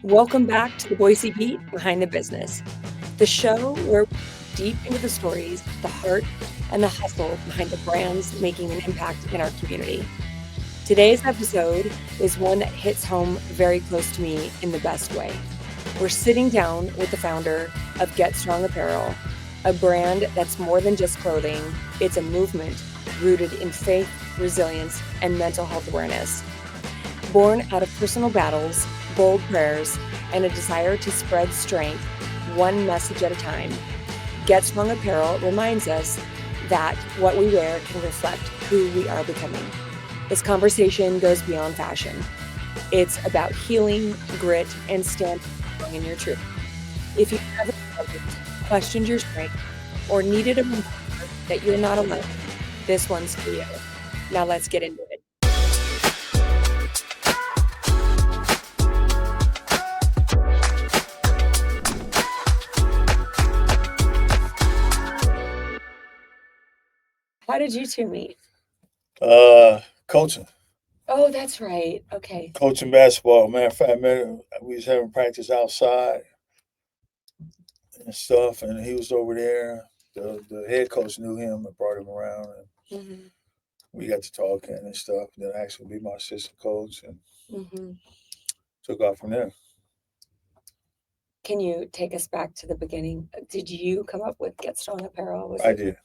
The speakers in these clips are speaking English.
Welcome back to the Boise Beat Behind the Business, the show where we dive deep into the stories, the heart, and the hustle behind the brands making an impact in our community. Today's episode is one that hits home very close to me in the best way. We're sitting down with the founder of Get Strong Apparel, a brand that's more than just clothing. It's a movement rooted in faith, resilience, and mental health awareness. Born out of personal battles, bold prayers, and a desire to spread strength one message at a time, Get Strong Apparel reminds us that what we wear can reflect who we are becoming. This conversation goes beyond fashion. It's about healing, grit, and standing strong in your truth. If you've ever struggled, questioned your strength, or needed a reminder that you're not alone, this one's for you. Now let's get into it. How did you two meet? Coaching. Oh, that's right. Okay. Coaching basketball. Matter of fact, we was having practice outside and stuff, and he was over there. The head coach knew him and brought him around, and Mm-hmm. we got to talking and stuff. Then asked him to be my assistant coach, and Mm-hmm. took off from there. Can you take us back to the beginning? Did you come up with Get Strong Apparel? Was I it did.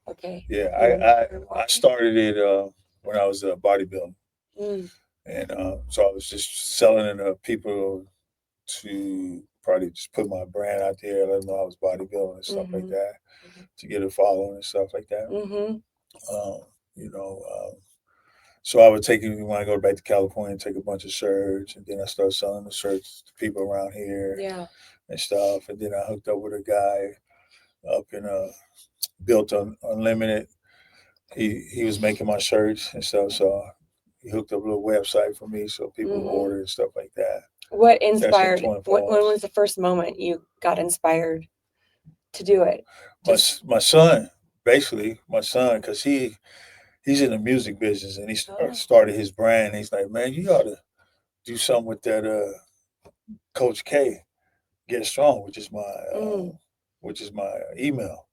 okay? Yeah, You and your partner I walking? started it when I was bodybuilding, Mm, and so I was just selling it to people to probably just put my brand out there, let them know I was bodybuilding and stuff like mm-hmm. that, to get a following and stuff like that. Mm-hmm. Um, you know, so I would take it when I go back to California, take a bunch of shirts, and then I started selling the shirts to people around here Yeah. and stuff. And then I hooked up with a guy up in Built Unlimited. He was making my shirts and stuff, so he hooked up a little website for me so people would Mm-hmm. order and stuff like that. What That's what inspired? When 24 was the first moment you got inspired to do it? my Just my son, basically my son, because he's in the music business and he oh. started his brand. He's like, man, you ought to do something with that Coach K, Get Strong, Mm. which is my email.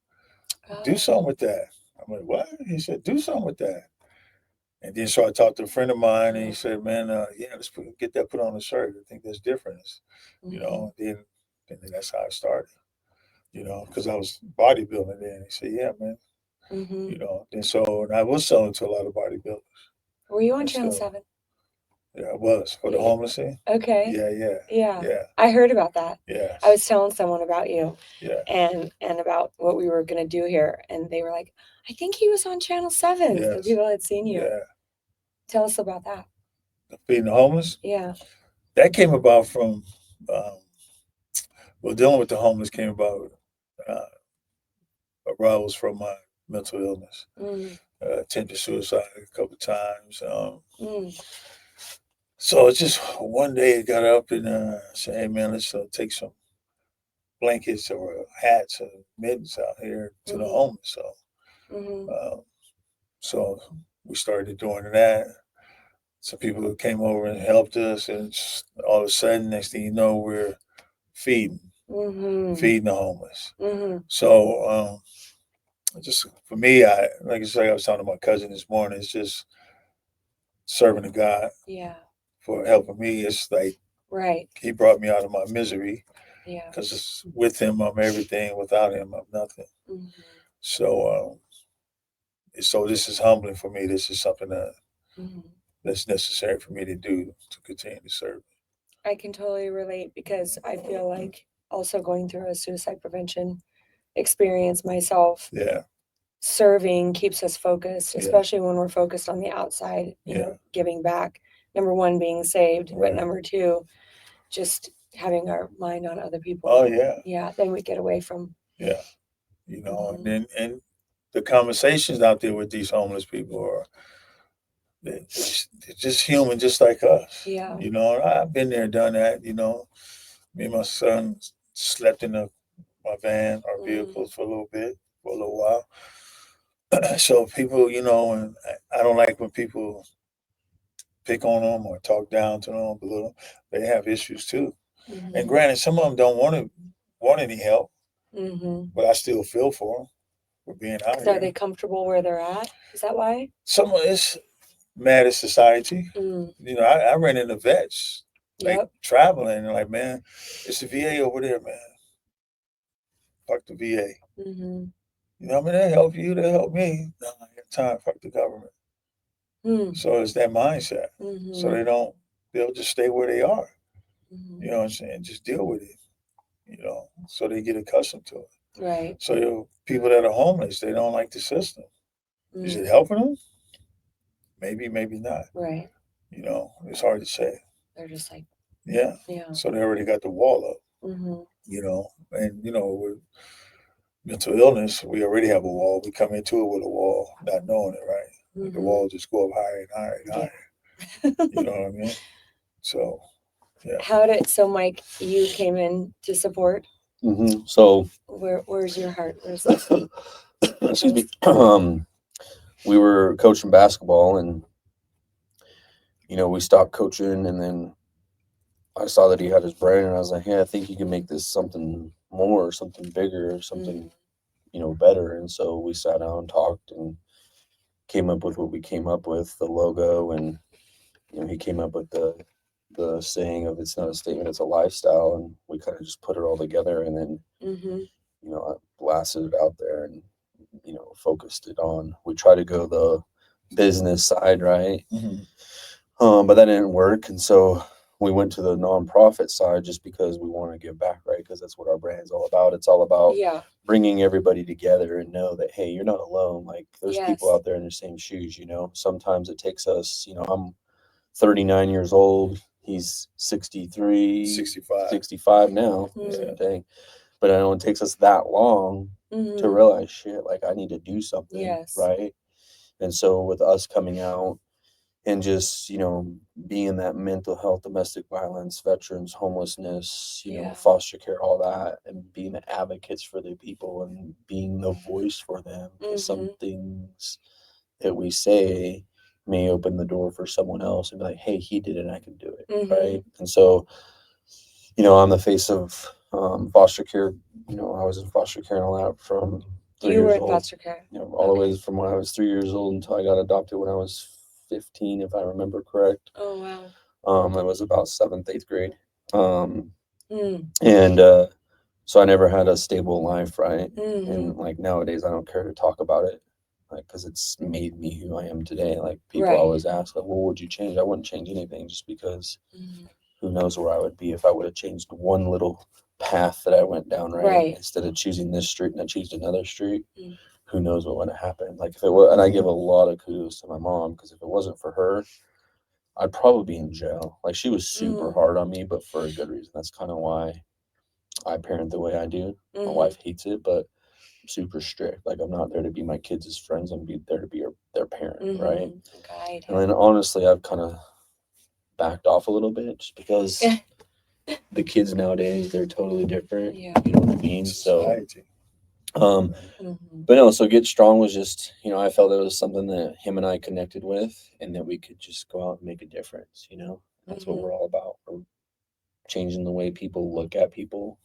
Do Oh. something with that. I'm like, what? He said, do something with that. And then so I talked to a friend of mine, and he said, man, yeah, get that put on the shirt. I think that's different. Mm-hmm. And then that's how I started. Because I was bodybuilding then. He said, yeah, man. Mm-hmm. And so and I was selling to a lot of bodybuilders Were you on and Channel stuff. 7? Yeah, I was for the Yeah. homeless thing. Okay. Yeah, yeah, Yeah. yeah, I heard about that. I yes, was telling someone about you yeah, and about what we were gonna do here, and they were like, "I think he was on Channel 7." The yes, people had seen you. yeah. Tell us about that. Feeding the homeless. Yeah. That came about from, um, well, dealing with the homeless came about, uh, arose from my mental illness. Mm, Attempted suicide a couple of times. mm, So it's just one day I got up and said, hey, man, let's take some blankets or hats or mittens out here to the mhm, homeless. mhm, Uh, so we started doing that. Some people came over and helped us, and all of a sudden, next thing you know, we're feeding, mhm, feeding the homeless. mhm. So just for me, I like I say, I was talking to my cousin this morning. It's just serving to God Yeah. for helping me. It's like Right. He brought me out of my misery Yeah. because with Him, I'm everything. Without Him, I'm nothing. Mhm, So, so this is humbling for me. This is something mhm. that's necessary for me to do to continue to serve. I can totally relate because I feel like also going through a suicide prevention experience myself, Yeah, serving keeps us focused, yeah, especially when we're focused on the outside, yeah. giving back. Number one, being saved, but Right. number two, just having our mind on other Oh people. yeah, Yeah, then we get away from. yeah. And Mhm, then the conversations out there with these homeless people are they're just human, just like us. yeah. And I've been there, done that. Me and my son slept in my van, our Mhm, vehicles for a little bit, for a little while. So people, and I don't like when people pick on them or talk down to them, belittle. They have issues too. And granted, some of them don't want any help, but I still feel for them for being out So here. are they comfortable where they're at? Is that why? Some of it's mad at society. Mm. You know, I ran into vets like Yep. traveling and like, man, it's the VA over there, man. Fuck the VA. Mm-hmm. You know, I mean, they help you, they help me. No, I ain't got time. Fuck the government. Mm. So it's that mindset. Mm-hmm. So they'll just stay where they are. Mm-hmm. You know what I'm saying? Just deal with it. You know, so they get accustomed to it. Right. So people that are homeless, they don't like the system. Is Mm. it helping them? Maybe, maybe not. Right. You know, it's hard to say. They're just like, Yeah. yeah. So they already got the wall up. Mm-hmm. You know, and you know, with mental illness, we already have a wall. We come into it with a wall, not knowing it, right? Mm-hmm. The wall just go up higher and higher and higher. You know what I mean? So, yeah. So Mike, you came in to support. Mm-hmm. So where's your heart? Where's the feet? excuse me. We were coaching basketball, and we stopped coaching, and then I saw that he had his brain, and I was like, "Hey, I think you can make this something more, something bigger, something better." And so we sat down, and talked, and came up with what we came up with, the logo, and he came up with the saying of "It's not a statement, it's a lifestyle," and we kind of just put it all together, and then I blasted it out there and focused it on. We try to go the business side, right? But that didn't work, and so we went to the nonprofit side just because we want to give back, right? Because that's what our brand's all about. It's all about bringing everybody together and know that, hey, you're not alone. Like there's people out there in the same shoes. Sometimes it takes us. I'm 39 years old. He's 63, 65 now. Same thing. But I know it takes us that long to realize shit. Like I need to do something, right? And so with us coming out and just being that mental health, domestic violence, veterans, homelessness, foster care, all that, and being the advocates for the people and being the voice for them. Some things that we say may open the door for someone else and be like, hey, he did it, I can do it, right? And so I'm the face of foster care. I was in foster care and all that from 3 You years were in old. foster care. All the way from when I was 3 years old until I got adopted when I was 15, if I remember correct. Oh wow. It was about 7th, 8th grade. And so I never had a stable life, right? And like nowadays, I don't care to talk about it, like because it's made me who I am today. Like people always ask, like, "Well, what would you change?" I wouldn't change anything, just because who knows where I would be if I would have changed one little path that I went down, right? Instead of choosing this street and I choose another street, who knows what would have happened? Like if it was, and I give a lot of kudos to my mom, because if it wasn't for her, I'd probably be in jail. Like she was super hard on me, but for a good reason. That's kind of why I parent the way I do. My wife hates it, but I'm super strict. Like I'm not there to be my kids' friends. I'm there to be their parent, right? Guide. And then honestly, I've kind of backed off a little bit just because the kids nowadays, they're totally different. You know what I mean? So, but no, so Get Strong was just, I felt it was something that him and I connected with, and that we could just go out and make a difference. That's what we're all about. We're changing the way people look at people,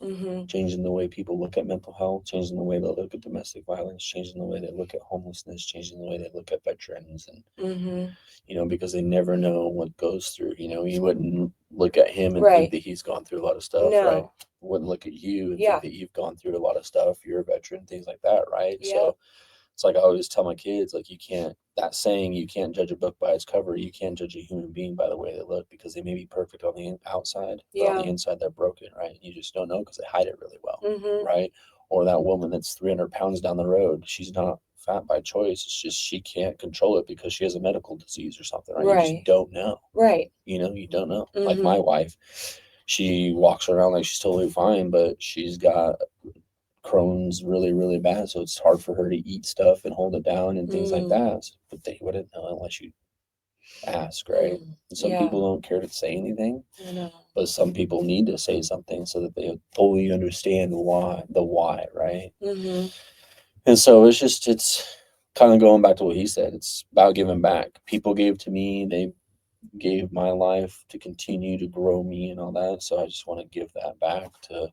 changing the way people look at mental health, changing the way they look at domestic violence, changing the way they look at homelessness, changing the way they look at veterans, and because they never know what goes through. You wouldn't look at him and think that he's gone through a lot of stuff, right? Wouldn't look at you and think that you've gone through a lot of stuff. You're a veteran, things like that, right? So it's like I always tell my kids, like, you can't judge a book by its cover. You can't judge a human being by the way they look, because they may be perfect on the outside, but on the inside they're broken, right? You just don't know because they hide it really well, right? Or that woman that's 300 pounds down the road, she's not fat by choice. It's just she can't control it because she has a medical disease or something, right? You just don't know. Right. You don't know. Like my wife, she walks around like she's totally fine, but she's got Crohn's really, really bad, so it's hard for her to eat stuff and hold it down and things like that. But they wouldn't know unless you ask, right? And some people don't care to say anything, but some people need to say something so that they fully understand the why, right? And so it's kind of going back to what he said. It's about giving back. People gave to me. They gave my life to continue to grow me and all that. So I just want to give that back to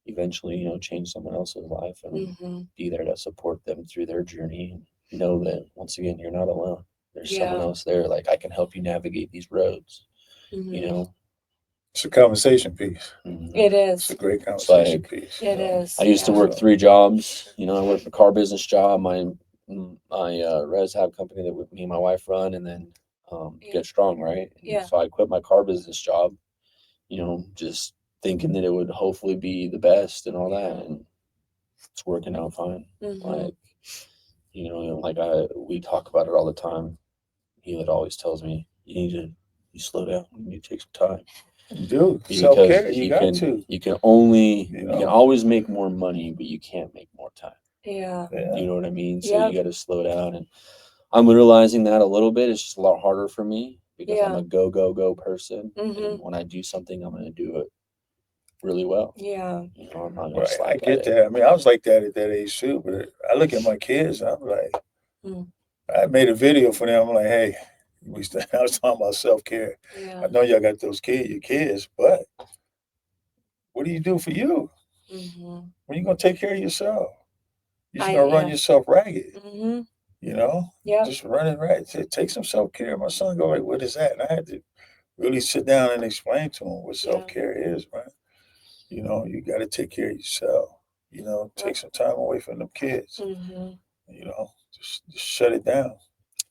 eventually, change someone else's life and be there to support them through their journey. And know that once again, you're not alone. There's someone else there. Like, I can help you navigate these roads. It's a conversation piece. It It's is. a great conversation piece. It is. I used to work 3 jobs. I worked a car business job, my res hab company that me and my wife run, and then Get Strong, right? And so I quit my car business job, just thinking that it would hopefully be the best and all that, and it's working out fine. Like, we talk about it all the time. Hulett always tells me, you slow down, you need to take some time. You do. Self-care, you got to. You can always make more money, but you can't make more time. Yeah. You know what I mean? So you got to slow down, and I'm realizing that a little bit. It's just a lot harder for me because I'm a go person. And when I do something, I'm going to do it really well. Yeah. I'm not going to slack I get that. I mean, I was like that at that age too, but I look at my kids, and I'm like, I made a video for them. I'm like, hey, I was talking about self-care. I know y'all got your kids, but what do you do for you? When you going to take care of yourself? You're just going to run yourself ragged. Just running right. Take some self-care. My son go like, what is that? And I had to really sit down and explain to him what self-care is, man. You got to take care of yourself. Take some time away from them kids. Just shut it down.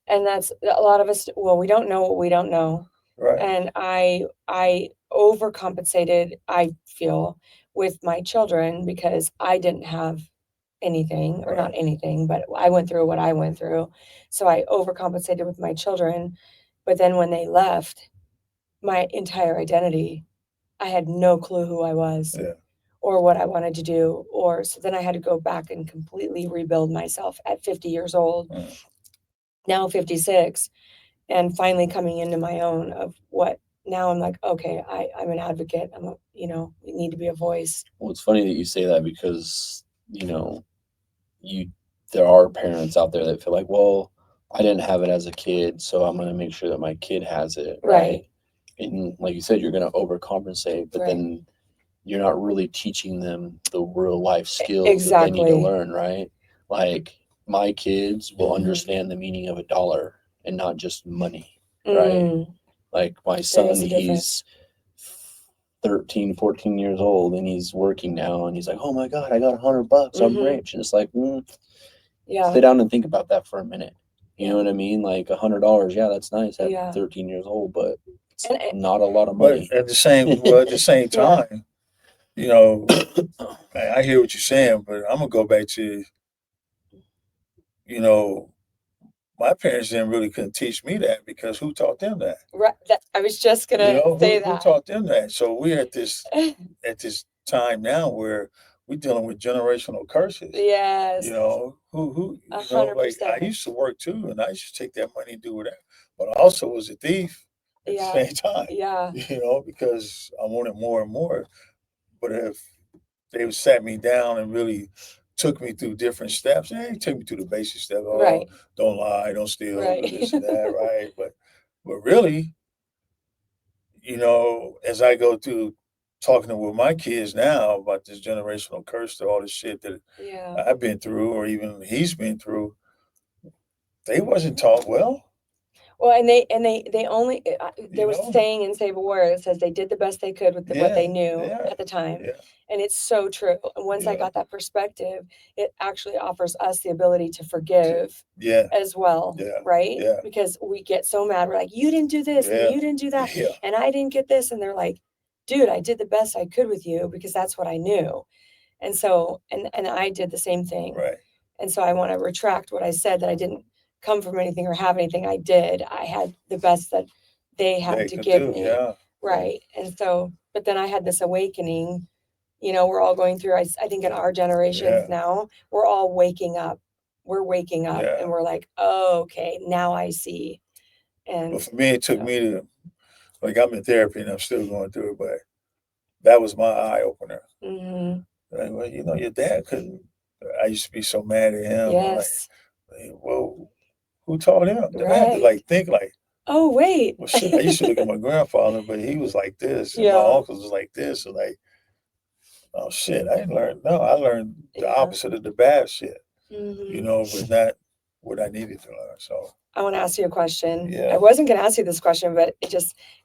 And that's a lot of us. Well, we don't know what we don't know. Right. And I overcompensated, I feel, with my children because I didn't have anything, or not anything, but I went through what I went through. So I overcompensated with my children. But then when they left, my entire identity, I had no clue who I was or what I wanted to do. So then I had to go back and completely rebuild myself at 50 years old, now 56, and finally coming into my own of what. Now I'm like, okay, I'm an advocate. we need to be a voice. Well, it's funny that you say that because, there are parents out there that feel like, well, I didn't have it as a kid, so I'm going to make sure that my kid has it. Right. And like you said, you're going to overcompensate, but then you're not really teaching them the real life skills that they need to learn, right? Like, my kids will understand the meaning of $1 and not just money, right? Like, my son, he's 13, 14 years old, and he's working now, and he's like, oh my God, I got $100. I'm rich. And it's like, sit down and think about that for a minute. You know what I mean? Like, $100, that's nice at 13 years old, but it's not a lot of money. But at the same time, I hear what you're saying, but I'm gonna go back to, my parents couldn't teach me that, because who taught them that? Right. I was just gonna say that. Who taught them that? So we're at this time now where we're dealing with generational curses. Yes. Who 100%. Like, I used to work too, and I used to take that money and do whatever, but I also was a thief at the same time. Yeah. Because I wanted more and more. But if they sat me down and really took me through different steps, take me through the basic steps. Don't lie, don't steal, this and that, right? But really, as I go through talking with my kids now about this generational curse to all the shit that I've been through, or even he's been through, they wasn't taught well. Well, and they only, there was a saying in Save a Warrior that says they did the best they could with what they knew at the time. And it's so true. And once I got that perspective, it actually offers us the ability to forgive as well, right? Because we get so mad. We're like, you didn't do this, and you didn't do that, and I didn't get this. And they're like, dude, I did the best I could with you because that's what I knew. And so, and I did the same thing. Right. And so I want to retract what I said, that I didn't come from anything or have anything. I did. I had the best that they had to give me. Right. And so, but then I had this awakening. We're all going through, I think in our generations now, we're all waking up. We're waking up and we're like, oh, okay, now I see. And for me, it took me to, like, I'm in therapy and I'm still going through it, but that was my eye opener. Like, well, your dad couldn't. I used to be so mad at him. Yes. Like, well, who taught him? Then I had to think like, Oh, wait. Well, shit, I used to look at my grandfather, but he was like this, and my Yeah. uncles was like this, and like, oh shit, I didn't learn. No, I learned the Yeah. opposite of the bad shit, Mhm. but not what I needed to learn. So I want to ask you a question. I yeah, wasn't going to ask you this question, but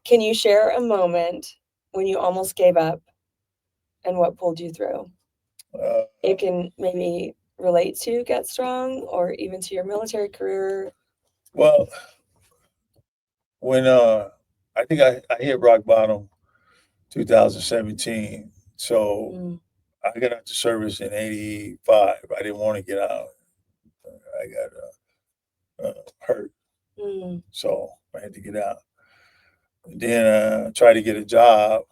can you share a moment when you almost gave up and what pulled you through? It can maybe relate to Get Strong or even to your military career. well, when I think I hit rock bottom 2017. So Mm, I got out the service in '85. I didn't want to get out. I got hurt, mm, so I had to get out. Then I tried to get a job,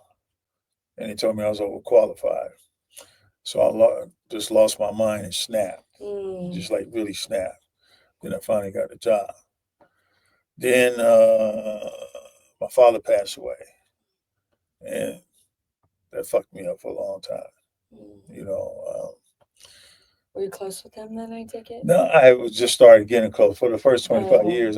and they told me I was overqualified. So just lost my mind and snapped, mm, just like really snapped. Then I finally got a job. Then my father passed away, and that fucked me up for a long time. mm. You know, Were you close with them then, I take it? no, I was just started getting close. For the first 25 Oh, years,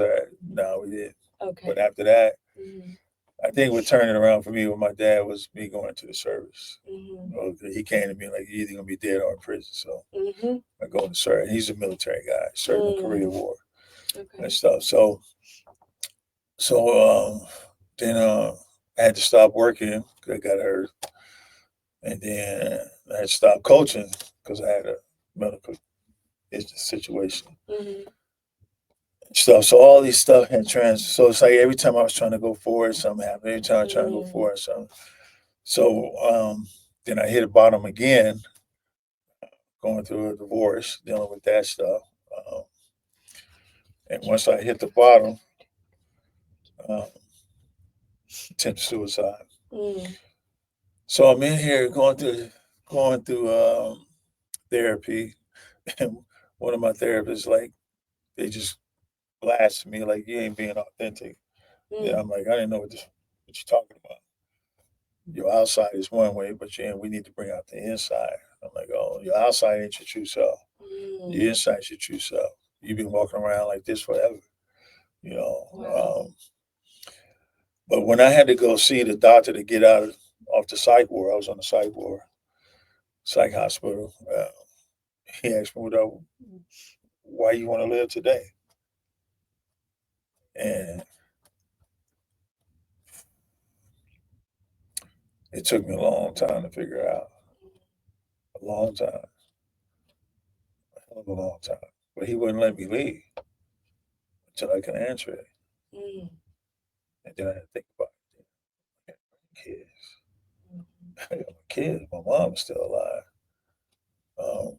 no, we didn't. But okay. after that, Mhm, I think what turned it around for me with my dad was me going to the service. mhm, He came to me like, you're either gonna be dead or in prison. So mhm, I go to serve. He's a military guy, served in the Korea War and okay. stuff. So then I had to stop working because I got hurt, and then I had to stop coaching because I had a medical situation. Mhm, Stuff. So all these stuff had So it's like every time I was trying to go forward, something happened. Every time I was trying to go mm, forward, something. So then I hit a bottom again, going through a divorce, dealing with that stuff. Um, and once I hit the bottom, um, attempt suicide. mm, So I'm in here going through therapy, and one of my therapists like they just blasted me like you ain't being authentic. Yeah, mm, I'm like I didn't know what you're talking about. Your outside is one way, but we need to bring out the inside. I'm like, oh, your outside ain't your true self. mm. Your inside's your true self. You've been walking around like this forever, you Wow. know. But when I had to go see the doctor to get out off the psych ward, I was on the psych hospital. He asked me, why you want to live today? And it took me a long time to figure out. A long time. A hell of a long time. But he wouldn't let me leave until I could answer it. Mm, And then I had to think about it. Kids. mhm, I got my kids. My mom's still alive. Um,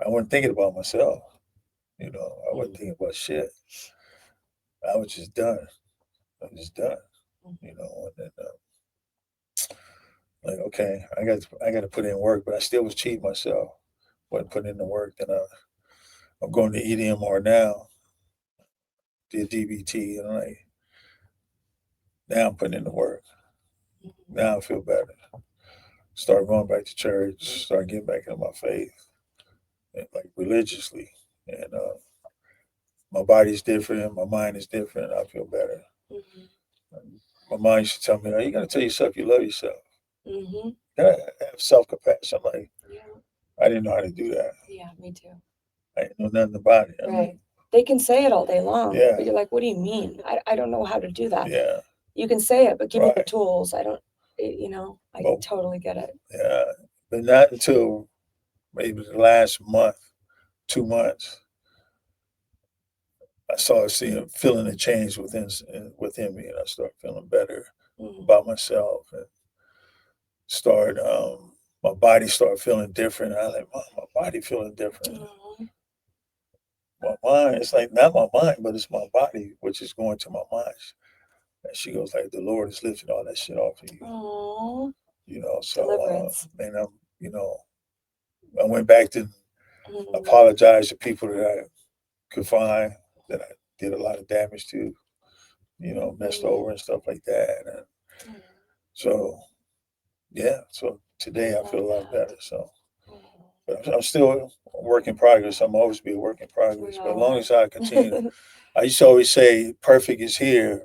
I wasn't thinking about myself. I wasn't thinking about shit. I was just done. I was just done. mhm, And then like, okay, I got to put in work, but I still was cheating myself. Wasn't putting in the work. Then I'm going to EDMR now. Did DBT, and like now I'm putting in the work. mhm, Now I feel better. Start going back to church. Start getting back into my faith, and like religiously. And my body's different. My mind is different. I feel better. mhm, My mind used to tell me, "Oh, you got to tell yourself you love yourself. mhm. You got to have self compassion." I'm like, Yeah, I didn't know how to do that. yeah, me too. I didn't know nothing about it. I'm like, Right. They can say it all day long, yeah, but you're like, what do you mean? I don't know how to do that. yeah, You can say it, but give me the right. tools. I But totally get it. yeah, but not until maybe the last month, 2 months, I started feeling a change within me, and I started feeling better Mm, about myself, and start my body started feeling different. I was like, Mom, my body feeling different. mhm, My mind, it's like not my mind, but it's my body, which is going to my mind. And she goes like, the Lord is lifting all that shit off of you, aw, So, deliverance. and I went back to Mm, apologize to people that I could find that I did a lot of damage to, messed over mm, and stuff like that. And mm. so, yeah, so I today I love feel a lot that. better. So, Mm. But I'm still a work in progress. I'm always be a work in progress. But as long as I continue, I used to always say, perfect is here.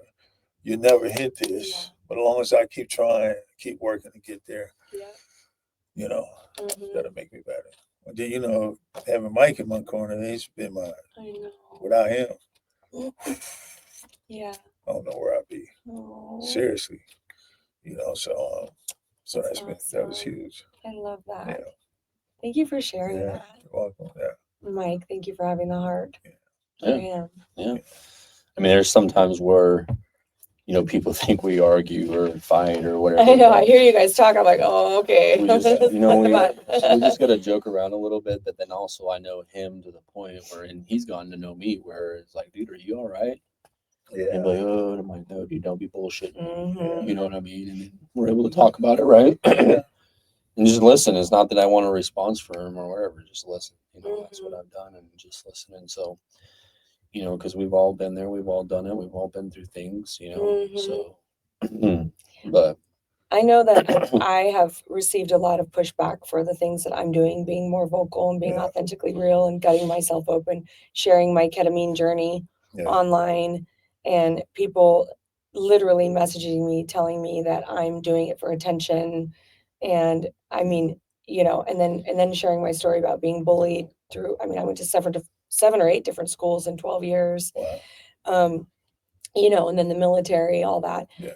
You never hit this. Yeah. But as long as I keep trying, keep working to get there, Yeah. you know, Mhm. that'll make me better. And then, you know, having Mike in my corner, he's been my, I know. without him, Yeah. I don't know where I'd be. Oh, Seriously. You know, so that's that was awesome. huge. I love that. Yeah. Thank you for sharing Yeah. that. You're welcome. Yeah. Mike, thank you for having the heart for Yeah. him. Yeah. I mean, there's sometimes where, you know, people think we argue or fight or whatever. I know. I hear you guys talk. I'm like, oh, okay. We just, you know, we Fun. just got to joke around a little bit, but then also I know him to the point where, and he's gotten to know me where it's like, dude, are you all right? Yeah. And like, oh, and I'm like, no, dude, don't be bullshitting. Mhm. You know what I mean? And then we're able to talk about it, right? Yeah. And just listen. It's not that I want a response from him or whatever. Just listen. You know, that's what I've done, and just listen. And so, you know, because we've all been there, we've all done it, we've all been through things, you know. Mhm. So, but I know that I have received a lot of pushback for the things that I'm doing, being more vocal and being Yeah. authentically real and gutting myself open, sharing my ketamine journey Yeah. online, and people literally messaging me, telling me that I'm doing it for attention. And I mean, you know, and then sharing my story about being bullied through, I mean, I went to 7 or 8 different schools in 12 years. Wow. You know, and then the military, all that. Yeah.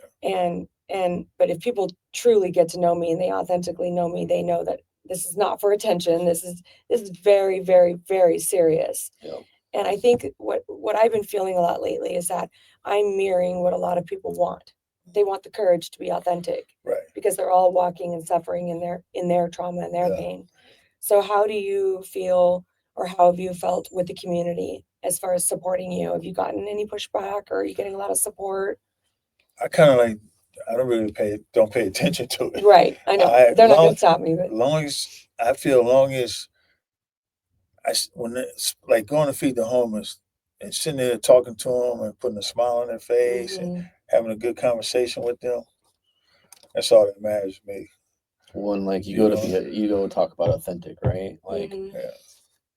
But if people truly get to know me and they authentically know me, they know that this is not for attention. This is very, very, very serious. Yeah. And I think what I've been feeling a lot lately is that I'm mirroring what a lot of people want. They want the courage to be authentic, Right. because they're all walking and suffering in their trauma and their Yeah. pain. So how do you feel, or how have you felt with the community as far as supporting you? Have you gotten any pushback, or are you getting a lot of support? I kind of like, I don't really don't pay attention to it. Right. I know. They're not going to stop me, but Long as I feel, long as when it's like going to feed the homeless and sitting there talking to them and putting a smile on their face and having a good conversation with them, that's all that matters to me. One, like you go talk about authentic, right? Like, Yeah.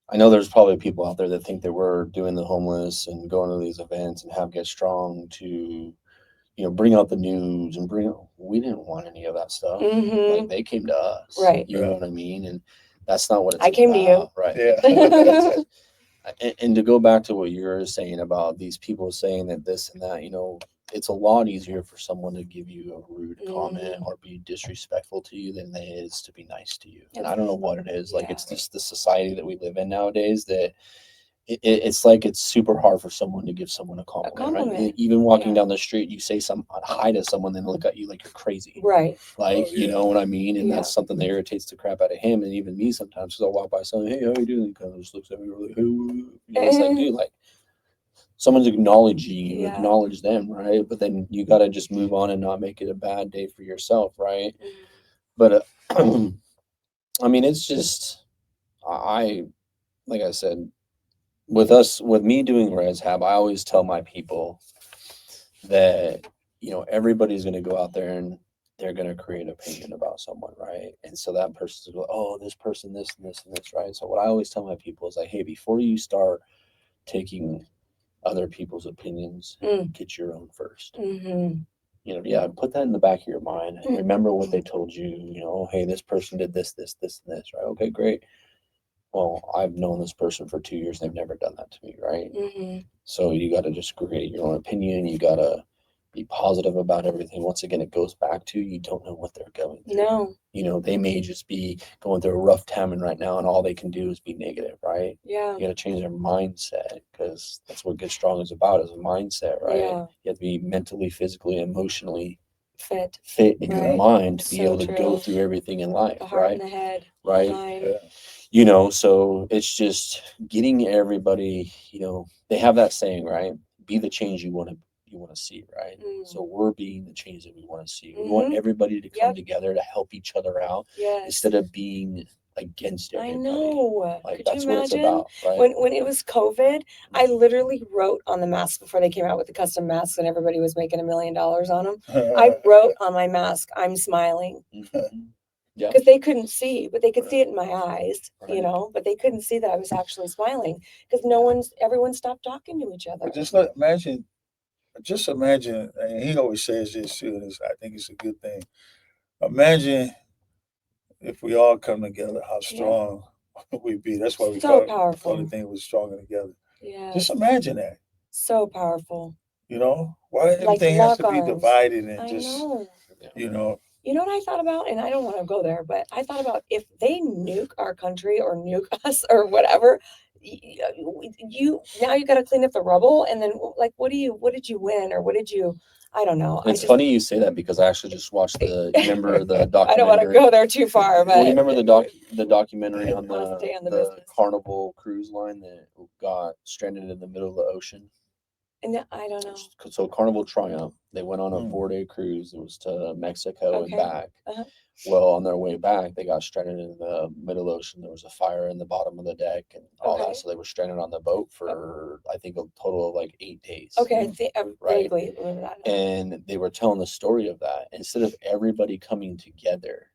I know there's probably people out there that think that we're doing the homeless and going to these events and have Get Strong to, you know, bring out the news and we didn't want any of that stuff. Like, they came to us, right? You know what I mean? And that's not what it's I came to you, right? Yeah. And to go back to what you're saying about these people saying that this and that, you know, it's a lot easier for someone to give you a rude comment or be disrespectful to you than it is to be nice to you. And I don't know what it is. Like, it's just the society that we live in nowadays that it's like it's super hard for someone to give someone a compliment. Right? Even walking down the street, you say some hi to someone, then they look at you like you're crazy. Right. Like, you know what I mean? And that's something that irritates the crap out of him and even me sometimes, because I'll walk by someone, hey, how you doing? He kind of just looks at me really, hey, you know, it's like, dude, like, someone's acknowledging you, acknowledge them, right? But then you got to just move on and not make it a bad day for yourself, right? But I mean, it's just, like I said, with me doing ResHab, I always tell my people that, you know, everybody's going to go out there and they're going to create an opinion about someone, right? And so that person's going, oh, this person, this and this and this, right? So what I always tell my people is like, hey, before you start taking other people's opinions, get your own first. You know, put that in the back of your mind. Remember what they told you, you know, hey, this person did this, this, this, and this, right? Okay, great. Well, I've known this person for 2 years. They've never done that to me, right? So you got to just create your own opinion. You got to be positive about everything. Once again, it goes back to, you don't know what they're going through. No. You know, they may just be going through a rough time right now, and all they can do is be negative, right? Yeah. You got to change their mindset, because that's what Get Strong is about, is a mindset, right? Yeah. You have to be mentally, physically, emotionally fit in your mind to be able to go through everything in life, the heart right? and the head, right? The mind. You know, so it's just getting everybody, you know, they have that saying, right? Be the change you want to see, right? So we're being the change that we want to see. We want everybody to come together to help each other out instead of being against everybody. I know. Like, Could that's you what imagine? it's about, right? When it was COVID, I literally wrote on the masks before they came out with the custom masks and everybody was making $1 million on them. I wrote on my mask, I'm smiling. Yeah. Because they couldn't see, but they could Right. see it in my eyes, you Right. know, but they couldn't see that I was actually smiling because everyone stopped talking to each other. But just imagine, and he always says this too, and I think it's a good thing. Imagine if we all come together, how strong we'd be. That's why we So call powerful. the thing was stronger together. Yeah. Just imagine that. So powerful. You know, why Like everything has lock to be arms. divided and I just, know. you know, You know what I thought about? And I don't want to go there, but I thought about if they nuke our country or nuke us or whatever, you now you got to clean up the rubble. And then like, what did you win? Or what did you, I don't know. It's funny you say that because I actually just watched remember the documentary. I don't want to go there too far, but Well, you remember the documentary on I'll stay on the the business. Carnival cruise line that got stranded in the middle of the ocean? And I don't know. So Carnival Triumph, they went on a 4-day cruise. It was to Mexico and back. Well, on their way back, they got stranded in the middle ocean. There was a fire in the bottom of the deck and all that. So they were stranded on the boat for, I think, a total of like 8 days. Okay, vaguely remember that. And they were telling the story of that. Instead of everybody coming together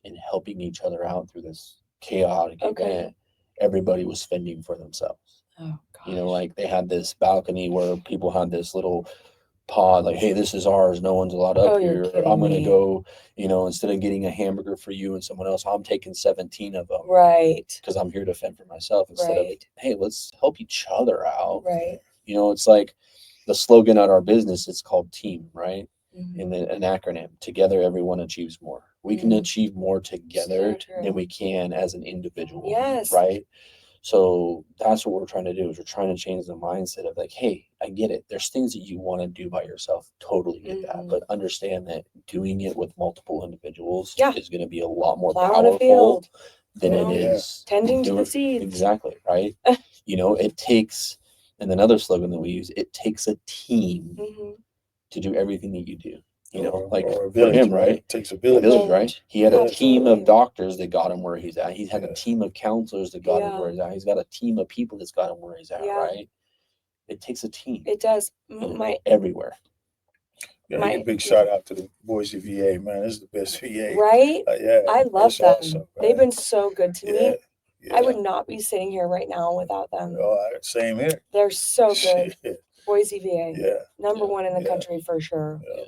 and helping each other out through this chaotic event, everybody was fending for themselves. Oh, gosh. You know, like they had this balcony where people had this little pod, like, hey, this is ours. No one's allowed up here. I'm going to go, you know, instead of getting a hamburger for you and someone else, I'm taking 17 of them. Right. Because I'm here to fend for myself instead of, hey, let's help each other out. Right. You know, it's like the slogan at our business, it's called TEAM, right? And then an acronym, together everyone achieves more. We can achieve more together than we can as an individual. Yes. Right? So that's what we're trying to do is we're trying to change the mindset of like, hey, I get it. There's things that you want to do by yourself. Totally get that. But understand that doing it with multiple individuals is going to be a lot more powerful than it is tending to the seeds. Exactly. Right. You know, it takes, and another slogan that we use, it takes a team to do everything that you do. You know, like or a village, for him, right? It takes a village, right? He had a team of doctors that got him where he's at. He had a team of counselors that got him where he's at. He's got a team of people that's got him where he's at, right? It takes a team. It does. Everywhere. Yeah, a big shout out to the Boise VA, man. This is the best VA. Right? I love them. Awesome, they've been so good to me. Yeah. I would not be sitting here right now without them. Same here. They're so good. Boise VA. Yeah. Number one in the country for sure. Yeah.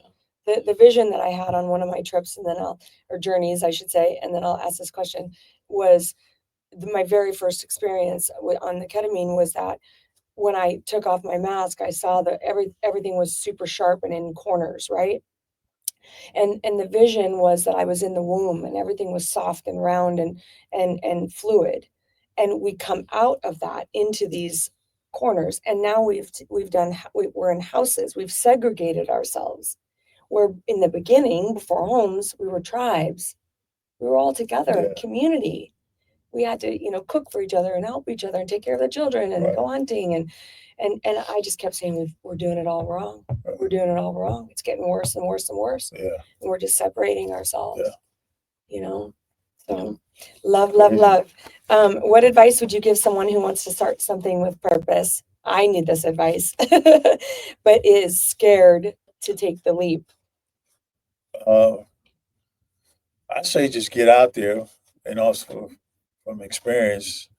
The vision that I had on one of my trips, and then or journeys, I should say, and then I'll ask this question, was my very first experience on the ketamine was that when I took off my mask, I saw that everything was super sharp and in corners, right? And the vision was that I was in the womb and everything was soft and round and fluid. And we come out of that into these corners. And now we're in houses. We've segregated ourselves. Where in the beginning, before homes, we were tribes. We were all together in community. We had to, cook for each other and help each other and take care of the children and go hunting. And I just kept saying, we're doing it all wrong. We're doing it all wrong. It's getting worse and worse and worse. Yeah. And we're just separating ourselves. Yeah. So love. What advice would you give someone who wants to start something with purpose? I need this advice, but is scared to take the leap. I say just get out there, and also from experience,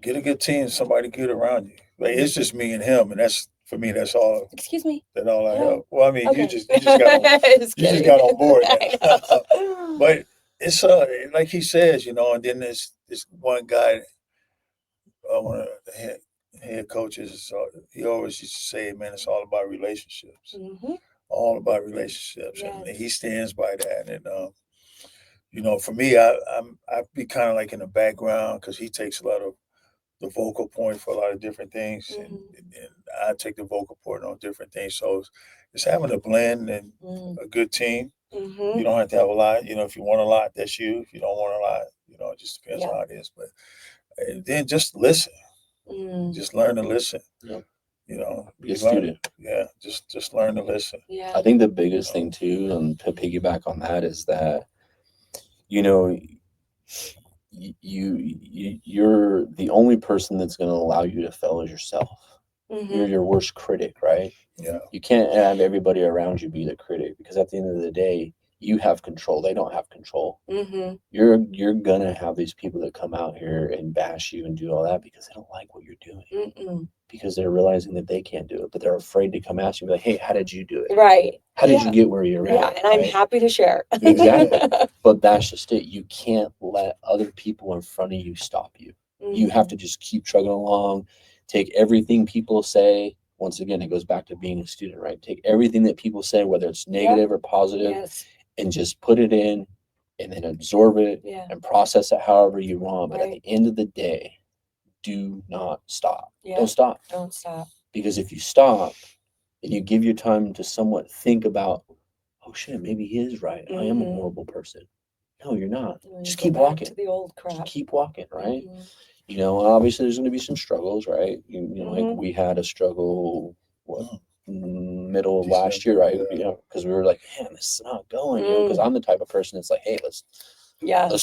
get a good team, somebody good around you. Like it's just me and him, and that's for me. That's all. Excuse me. That's all I have. Well, I mean, you just got on board. But it's like he says, and then this one guy, one of the head coaches, he always used to say, man, it's all about relationships. All about relationships, and he stands by that. And for me, I'd be kind of like in the background because he takes a lot of the vocal point for a lot of different things, and I take the vocal point on different things. So it's having a blend and a good team. You don't have to have a lot. If you want a lot, that's you. If you don't want a lot, it just depends on how it is. But and then just listen. Just learn to listen. Yep. Be a student. Yeah, just learn to listen. Yeah. I think the biggest thing too, and to piggyback on that, is that you're the only person that's going to allow you to fail is yourself. You're your worst critic, right? Yeah. You can't have everybody around you be the critic, because at the end of the day, you have control. They don't have control. Mm-hmm. You're gonna have these people that come out here and bash you and do all that because they don't like what you're doing. Mm-mm. Because they're realizing that they can't do it, but they're afraid to come ask you like, hey, how did you do it? Right. How did you get where you're at? Yeah, and I'm happy to share. Exactly. But that's just it. You can't let other people in front of you stop you. You have to just keep trugging along, take everything people say. Once again, it goes back to being a student, right? Take everything that people say, whether it's negative or positive, Yes. and just put it in and then absorb it and process it however you want. But at the end of the day, do not stop. Don't stop. Don't stop. Because if you stop and you give your time to somewhat think about, oh shit, maybe he is right. I am a horrible person. No, you're not. Just keep walking. To the old crap. Just keep walking, right? You know, obviously there's going to be some struggles, right? You know, like we had a struggle, middle of last year, right? You know, because we were like, man, this is not going, you know, because I'm the type of person that's like, hey, let's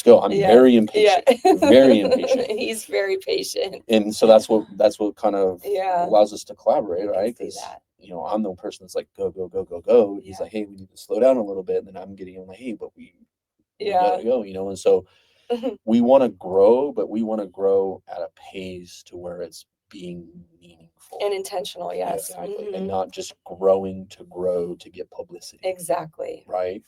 go. I'm very impatient, very impatient. He's very patient. And so that's what kind of allows us to collaborate, right? Because, you know, I'm the person that's like, go, go, go, go, go. He's like, hey, we need to slow down a little bit. And then I'm getting him like, hey, but we gotta go, you know? And so we want to grow, but we want to grow at a pace to where it's being meaningful and intentional. Yes. Exactly. And not just growing to grow to get publicity. Exactly. Right.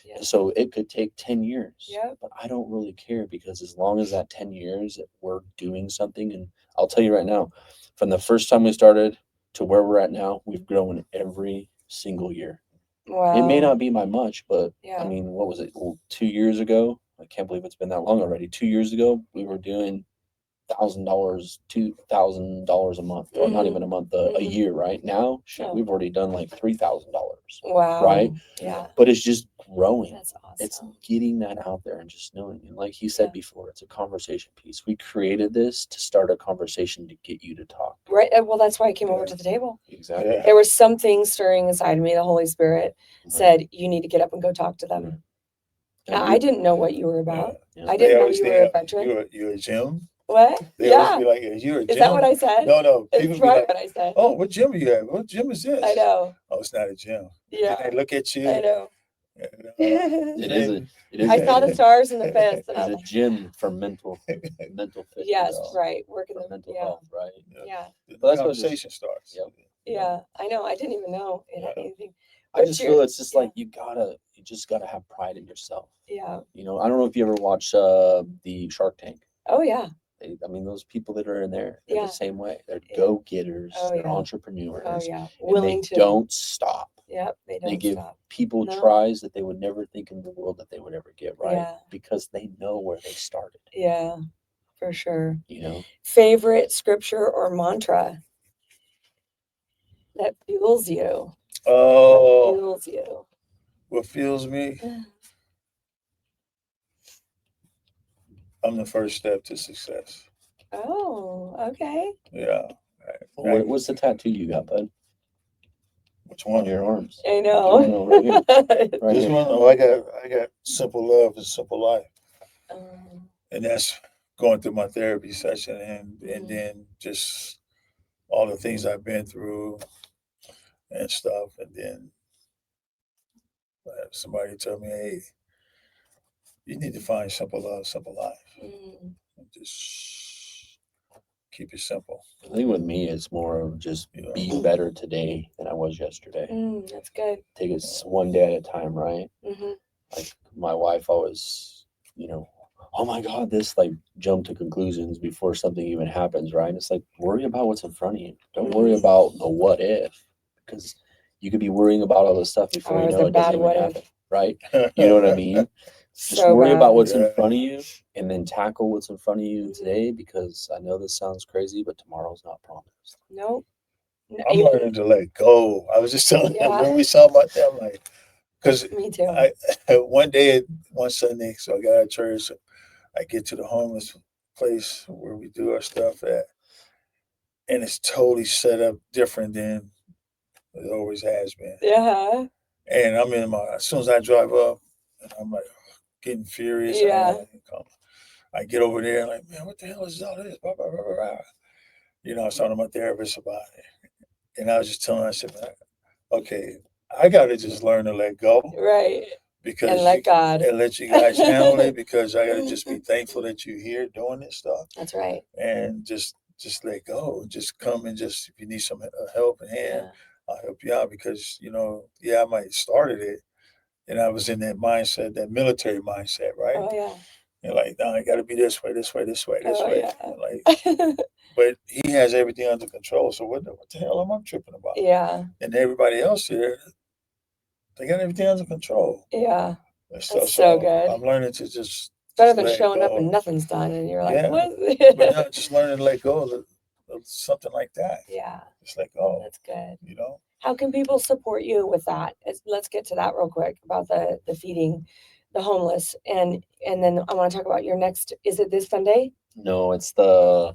Yeah. So it could take 10 years. Yeah. But I don't really care, because as long as that 10 years that we're doing something, and I'll tell you right now, from the first time we started to where we're at now, we've grown every single year. Wow. It may not be by much, but I mean, what was it? Well, 2 years ago, I can't believe it's been that long already. 2 years ago, we were doing $1,000, $2,000 a month, or not even a month, a year. Right now, shit, we've already done like $3,000. Wow. Right. Yeah. But it's just growing. That's awesome. It's getting that out there and just knowing. And like he said before, it's a conversation piece. We created this to start a conversation to get you to talk. Right. Well, that's why I came over to the table. Exactly. There was something stirring inside me. The Holy Spirit said, you need to get up and go talk to them. Now, I didn't know what you were about. I didn't know you were a veteran. You're a gym. What? They always be like, you're a gym. Is that what I said? No. It's right what I said. Oh, what gym are you at? What gym is this? I know. Oh, it's not a gym. Yeah. They look at you. I know. It is. I saw the stars in the fist. It's a gym for mental fitness. Yes, right. Working for mental health, right? Yeah. But that's conversation starts. Yeah, I know. I didn't even know it had anything. I just feel it's just like you just gotta have pride in yourself. Yeah. You know, I don't know if you ever watch the Shark Tank. Oh yeah. I mean, those people that are in there, they're the same way. They're go-getters. They're entrepreneurs. Oh yeah. Willing to. Don't stop. Yep. They give people tries that they would never think in the world that they would ever get, right? Yeah. Because they know where they started. Yeah, for sure. You know? Favorite scripture or mantra that fuels you? Oh. What fuels you? What fuels me? I'm the first step to success. Oh, okay. Yeah. What's the tattoo you got, bud? Which one? On your arms. I know. Right here. This one? Oh, I got simple love and simple life. And that's going through my therapy session and then just all the things I've been through and stuff. And then somebody told me, hey, you need to find simple love, simple life. And just keep it simple. I think with me, it's more of just be better today than I was yesterday. That's good. Take it one day at a time, right? Like my wife always, oh my God, this like jump to conclusions before something even happens, right? It's like, worry about what's in front of you. Don't worry about the what if, because you could be worrying about all this stuff before you know it doesn't even happen, right? You know what I mean? Just worry about what's in front of you and then tackle what's in front of you today, because I know this sounds crazy, but tomorrow's not promised. Nope. I'm learning to let go. I was just telling him when we saw about that, I'm like, because me too. one Sunday, so I got out of church, so I get to the homeless place where we do our stuff at, and it's totally set up different than it always has been. Yeah. And I'm as soon as I drive up, and I'm like getting furious. Yeah. I get over there and like, man, what the hell is all this? Blah, blah, blah, blah, blah. I was talking to my therapist about it. And I was just telling her, I said, okay, I got to just learn to let go. Right. because And let God. and let you guys handle it, because I gotta just be thankful that you're here doing this stuff, That's right. and just let go. Just come and just, if you need some help and hand, I'll help you out, because I might started it, and I was in that mindset, that military mindset, right? Oh yeah. And like, no, I got to be this way, this way, this way, this way. Yeah. And like, but he has everything under control. So what the hell am I tripping about? Yeah. And everybody else here, they got everything under control. Yeah. That's so good. I'm learning to just better than showing up and nothing's done, and you're like, what? But now just learning to let go of something like that. Yeah. Just let go. That's good. How can people support you with that? Let's get to that real quick about the feeding the homeless, and then I want to talk about your next. Is it this Sunday? No, it's so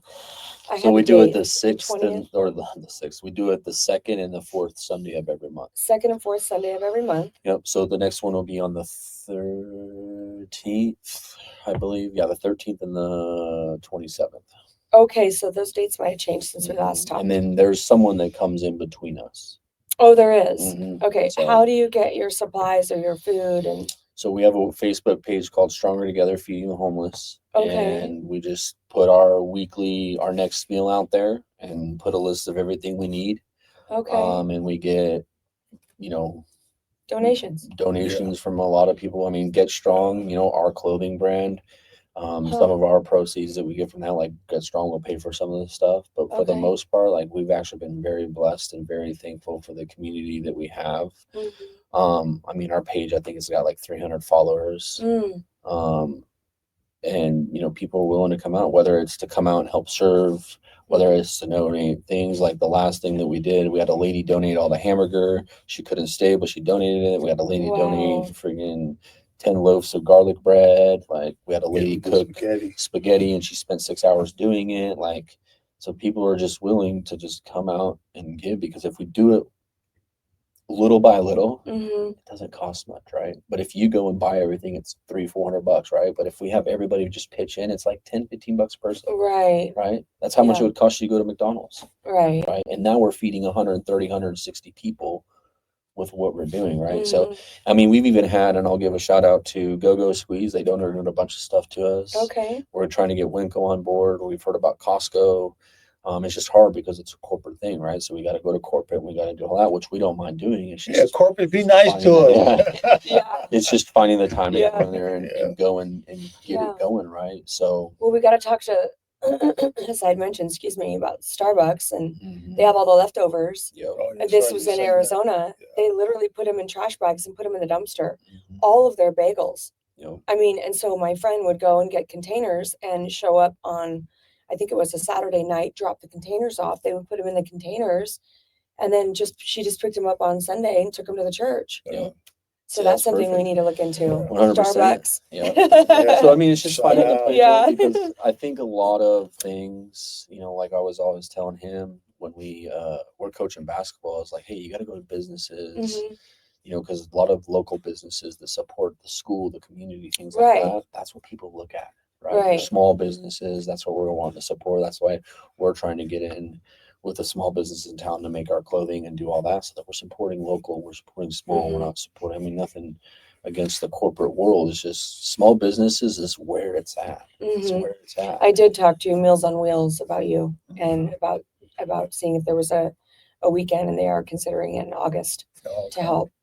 we do it the 6th or the 6th. We do it the 2nd and the 4th Sunday of every month. 2nd and 4th Sunday of every month. Yep. So the next one will be on the 13th, I believe. Yeah, the 13th and the 27th. Okay, so those dates might have changed since we last talked. And then there's someone that comes in between us. Oh, there is. Okay, So, how do you get your supplies or your food? And so we have a Facebook page called Stronger Together Feeding the Homeless. Okay. And we just put our next meal out there and put a list of everything we need. Okay. And we get, donations from a lot of people. I mean, Get Strong, our clothing brand. Some of our proceeds that we get from that, like Get Strong, will pay for some of the stuff. But for the most part, like, we've actually been very blessed and very thankful for the community that we have. I mean, our page, I think, has got like 300 followers. And people are willing to come out, whether it's to come out and help serve, whether it's to donate things. Like the last thing that we did, we had a lady donate all the hamburger. She couldn't stay, but she donated it. We had a lady donate friggin' 10 loaves of garlic bread. Like, we had a lady cook spaghetti, and she spent 6 hours doing it. Like, so people are just willing to just come out and give, because if we do it little by little, it doesn't cost much, right? But if you go and buy everything, it's $300-400, right? But if we have everybody just pitch in, it's like $10-15 per person, right? That's how much it would cost you to go to McDonald's, right? And now we're feeding 130-160 people with what we're doing, right? So, I mean, we've even had, and I'll give a shout out to Go Squeeze. They donated a bunch of stuff to us. Okay. We're trying to get Winco on board. We've heard about Costco. It's just hard because it's a corporate thing, right? So we got to go to corporate, and we got to do all that, which we don't mind doing. It's just corporate, be nice to us. It's just finding the time to go in there and go and get it going, right? So, well, we got to talk to, as I mentioned, about Starbucks, and they have all the leftovers. And this was in Arizona. They literally put them in trash bags and put them in the dumpster. All of their bagels. I mean, and so my friend would go and get containers and show up on, I think it was a Saturday night, drop the containers off. They would put them in the containers, and then she just picked them up on Sunday and took them to the church. So that's something we need to look into. 100%. Starbucks. So, I mean, it's just finding the place, because I think a lot of things, like I was always telling him when we were coaching basketball, I was like, hey, you got to go to businesses, because a lot of local businesses that support the school, the community, things like that, that's what people look at. Right. Small businesses, that's what we're wanting to support. That's why we're trying to get in with the small businesses in town to make our clothing and do all that, so that we're supporting local, we're supporting small, we're not supporting, I mean, nothing against the corporate world. It's just small businesses is where it's at. It's where it's at. I did talk to Meals on Wheels about you and about seeing if there was a weekend, and they are considering it in August to help.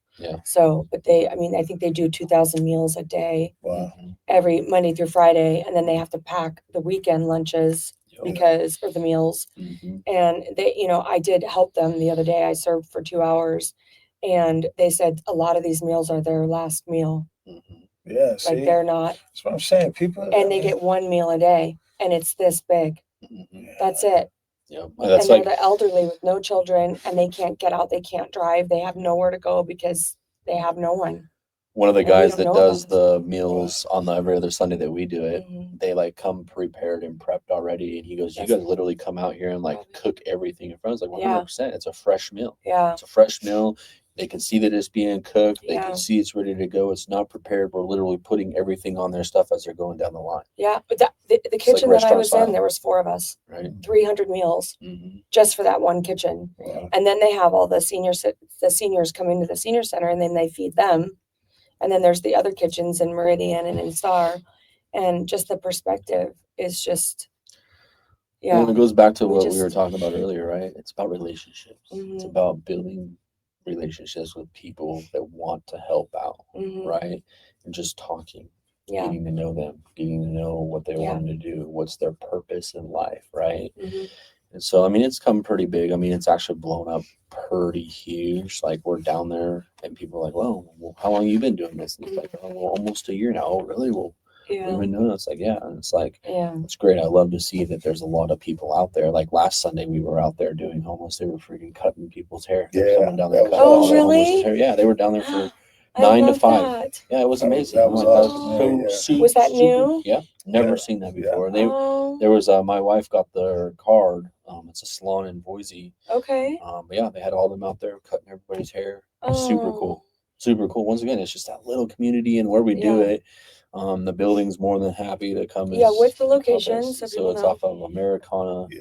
So, but I think they do 2,000 meals a day. Wow. Every Monday through Friday, and then they have to pack the weekend lunches because of the meals. And they, I did help them the other day. I served for 2 hours, and they said a lot of these meals are their last meal. Yeah, like they're not. That's what I'm saying. People, and they get one meal a day, and it's this big. That's it. Yeah, and they're the elderly with no children, and they can't get out. They can't drive. They have nowhere to go because they have no one. One of the guys that does the meals on every other Sunday that we do it, they like come prepared and prepped already. And he goes, you guys literally come out here and like cook everything in front of us. Like 100%. It's a fresh meal. Yeah. It's a fresh meal. They can see that it's being cooked. They can see it's ready to go. It's not prepared. We're literally putting everything on their stuff as they're going down the line. Yeah. But the kitchen that I was in, there was 4 of us, right? 300 meals just for that one kitchen. And then they have all the seniors come into the senior center, and then they feed them. And then there's the other kitchens in Meridian and in Star. And just the perspective is just, yeah. Well, it goes back to we what we just- were talking about earlier, right? It's about relationships. It's Mhm. about building relationships with people that want to help out, Mhm. right? And just talking, Yeah. getting to know them, getting to know what they Yeah. want to do, what's their purpose in life, right? Mhm. And so, I mean, it's come pretty big. I mean, it's actually blown up pretty huge. Like, we're down there and people are like, well, how long have you been doing this? And it's like, oh, well, almost a year now. Oh, really? Well, Yeah. we've been doing this. Like, yeah. And it's like, Yeah. it's great. I love to see that there's a lot of people out there. Like last Sunday, we were out there doing homeless. They were freaking cutting people's hair. There was Yeah, someone down there that was cutting all awesome. the Oh, really? homeless' hair. Yeah, they were down there for I 9 to love 5. that. Yeah, it was amazing. That was I'm like, awesome. Yeah. Was that new? Yeah, never Yeah. seen that Yeah. before. Oh, There was my wife got their card. It's a salon in Boise. okay. But yeah, they had all them out there cutting everybody's hair. Super cool. Super cool. Once again, it's just that little community and where we do Yeah. it. The building's more than happy to come. Yeah, what's the help location, us. so So people it's know? off of Americana, Yeah.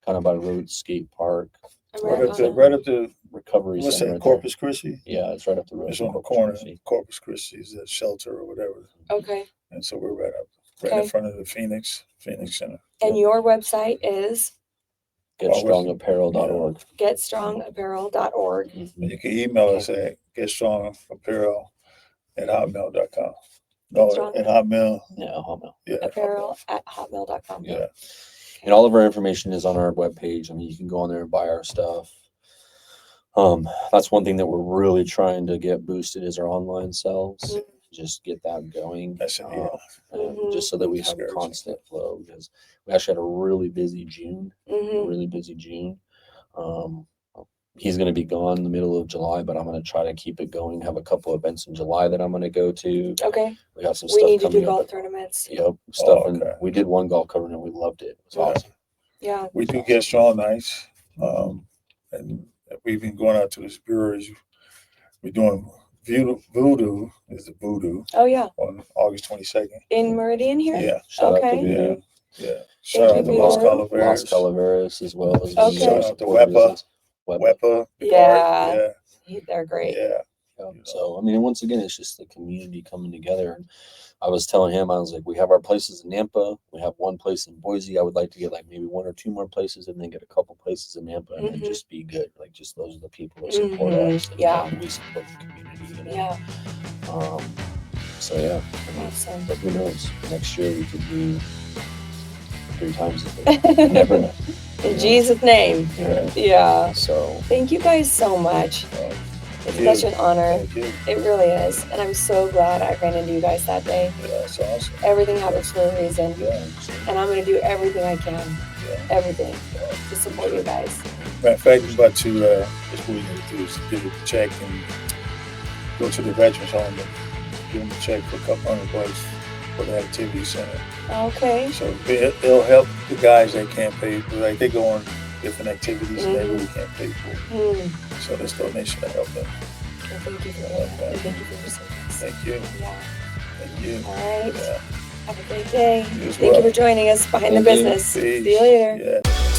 kind of by Road Skate Park. Right up to Recovery what's Center. that? right Corpus Christi. there. Yeah, it's right up the road. It's from on the Corpus corner. Christi. Corpus Christi is that shelter or whatever, Okay. and so we're right in Okay. front of the Phoenix Center. And your website is GetStrongApparel.org. getstrongapparel.org. And you can email us at getstrongapparel@hotmail.com. No, Strong- at Hotmail. Yeah, Hotmail. Yeah. apparel@hotmail.com. Yeah. And all of our information is on our webpage. I mean, you can go on there and buy our stuff. That's one thing that we're really trying to get boosted is our online sales. Mhm. Just get that going. That's it, yeah. Mhm. Just so that we have a Discouraging. constant flow, because we actually had a really busy June. Mhm. He's going to be gone in the middle of July, but I'm going to try to keep it going. Have a couple events in July that I'm going to go to. Okay. We got some We stuff need to do coming up. golf tournaments. Yep, stuff. Oh, And okay. we did one golf tournament. We loved it. It was Yeah. awesome. Yeah. We do Get Strong nights, and we've been going out to these breweries. We're doing Voodoo is the Voodoo Oh, yeah. on August 22nd. In Meridian here? Yeah, Shout out Okay. to Voodoo. yeah. Shout out to you, Los Voodoo. Los Calaveras, Calaveras as well as Okay. the Shout out to support Wepa. business. Wepa. Wepa, Yeah. yeah, They're great. yeah. Yeah. So, I mean, once again, it's just the community coming together. And I was telling him, I was like, we have our places in Nampa. We have one place in Boise. I would like to get like maybe 1 or 2 more places and then get a couple places in Nampa and then Mhm. just be good. Like, just those are the people that support Mhm. us. And Yeah. we support the community. You know? Yeah. So, yeah. I mean, Awesome. but who knows? Next year we could do 3 times as big. You never know. In Jesus' name. Yeah. Yeah. So, Thank you guys so much. It's such an honor. Thank you. It really is. And I'm so glad I ran into you guys that day. Yeah, that's awesome. Everything happens for a reason. Yeah, And I'm going to do everything I can, yeah. everything, to support you guys. Matter of fact, we're about to, that's what we need to do is get a check and go to the Veterans Home and give them a check for a couple $100 for the activity center. Okay. So it'll help the guys that can't pay, like they go on different activities and they really can't pay for it. Mm. So this donation will help them. Well, thank you for that. And thank you for your service. Thank you. Yeah. Thank you. All right. Yeah. Have a great day. You as Thank well. you for joining us behind the Thank you. business. Peace. See you later. Yeah.